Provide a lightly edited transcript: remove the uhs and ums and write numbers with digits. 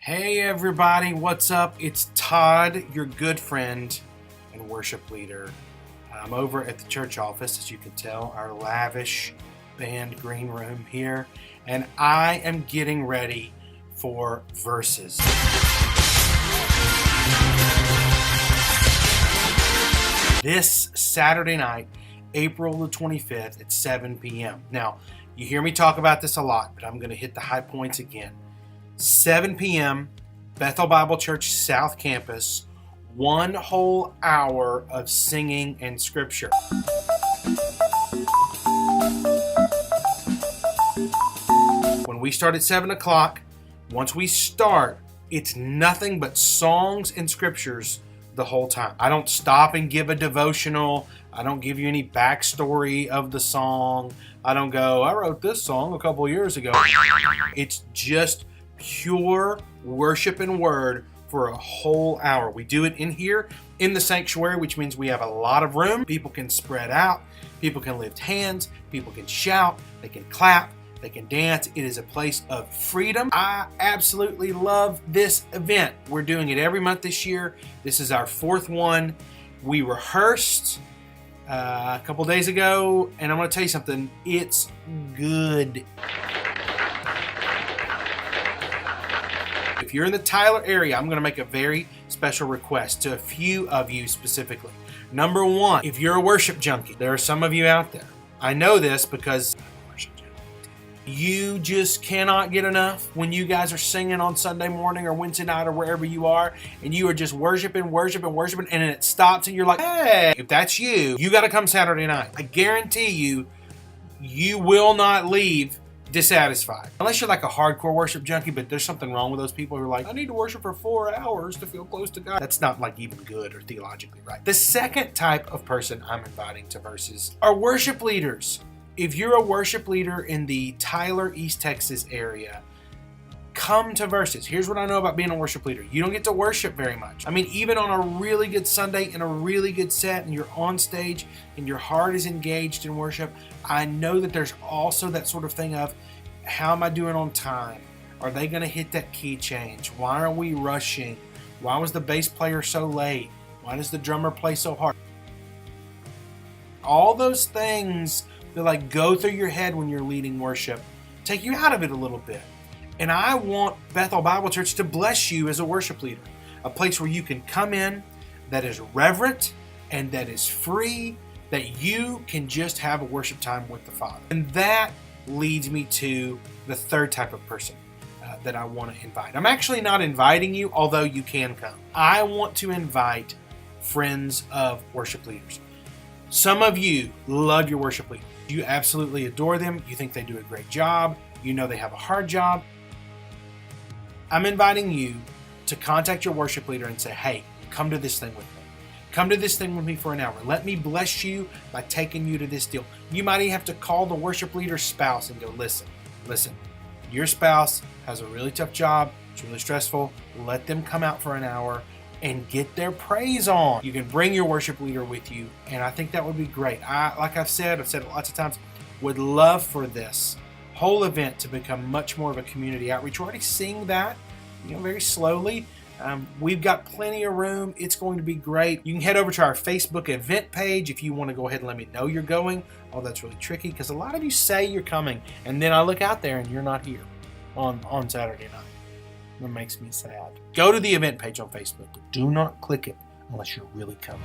Hey everybody, what's up? It's Todd, your good friend and worship leader. I'm over at the church office, as you can tell, our lavish band green room here, and I am getting ready for Verses. This Saturday night, April the 25th at 7 p.m. Now, you hear me talk about this a lot, but I'm going to hit the high points again. 7 p.m., Bethel Bible Church South Campus, 1 whole hour of singing and scripture. When we start at 7 o'clock, once we start, it's nothing but songs and scriptures the whole time. I don't stop and give a devotional. I don't give you any backstory of the song. I don't go, I wrote this song a couple years ago. It's just pure worship and word for a whole hour. We do it in here in the sanctuary, which means we have a lot of room. People can spread out. People can lift hands. People can shout. They can clap. They can dance. It is a place of freedom. I absolutely love this event. We're doing it every month this year. This is our 4th one. We rehearsed a couple days ago, and I'm going to tell you something. It's good. If you're in the Tyler area, I'm going to make a very special request to a few of you specifically. Number one, if you're a worship junkie, there are some of you out there. I know this because you just cannot get enough when you guys are singing on Sunday morning or Wednesday night or wherever you are, and you are just worshiping, and then it stops and you're like, hey, if that's you, you got to come Saturday night. I guarantee you, you will not leave dissatisfied. Unless you're like a hardcore worship junkie, but there's something wrong with those people who are like, I need to worship for 4 hours to feel close to God. That's not like even good or theologically right. The second type of person I'm inviting to Verses are worship leaders. If you're a worship leader in the Tyler, East Texas area, come to Verses. Here's what I know about being a worship leader. You don't get to worship very much. I mean, even on a really good Sunday and a really good set and you're on stage and your heart is engaged in worship, I know that there's also that sort of thing of, how am I doing on time? Are they going to hit that key change? Why are we rushing? Why was the bass player so late? Why does the drummer play so hard? All those things that like go through your head when you're leading worship take you out of it a little bit. And I want Bethel Bible Church to bless you as a worship leader. A place where you can come in that is reverent and that is free, that you can just have a worship time with the Father. And that leads me to the third type of person that I want to invite. I'm actually not inviting you, although you can come. I want to invite friends of worship leaders. Some of you love your worship leaders. You absolutely adore them. You think they do a great job. You know they have a hard job. I'm inviting you to contact your worship leader and say, hey, come to this thing with me. Come to this thing with me for an hour. Let me bless you by taking you to this deal. You might even have to call the worship leader's spouse and go, listen, your spouse has a really tough job. It's really stressful. Let them come out for an hour and get their praise on. You can bring your worship leader with you, and I think that would be great. Like I've said it lots of times, would love for this whole event to become much more of a community outreach. We're already seeing that, very slowly. We've got plenty of room. It's going to be great. You can head over to our Facebook event page if you want to go ahead and let me know you're going. Oh, that's really tricky because a lot of you say you're coming, and then I look out there and you're not here on Saturday night. It makes me sad. Go to the event page on Facebook, but do not click it unless you're really coming.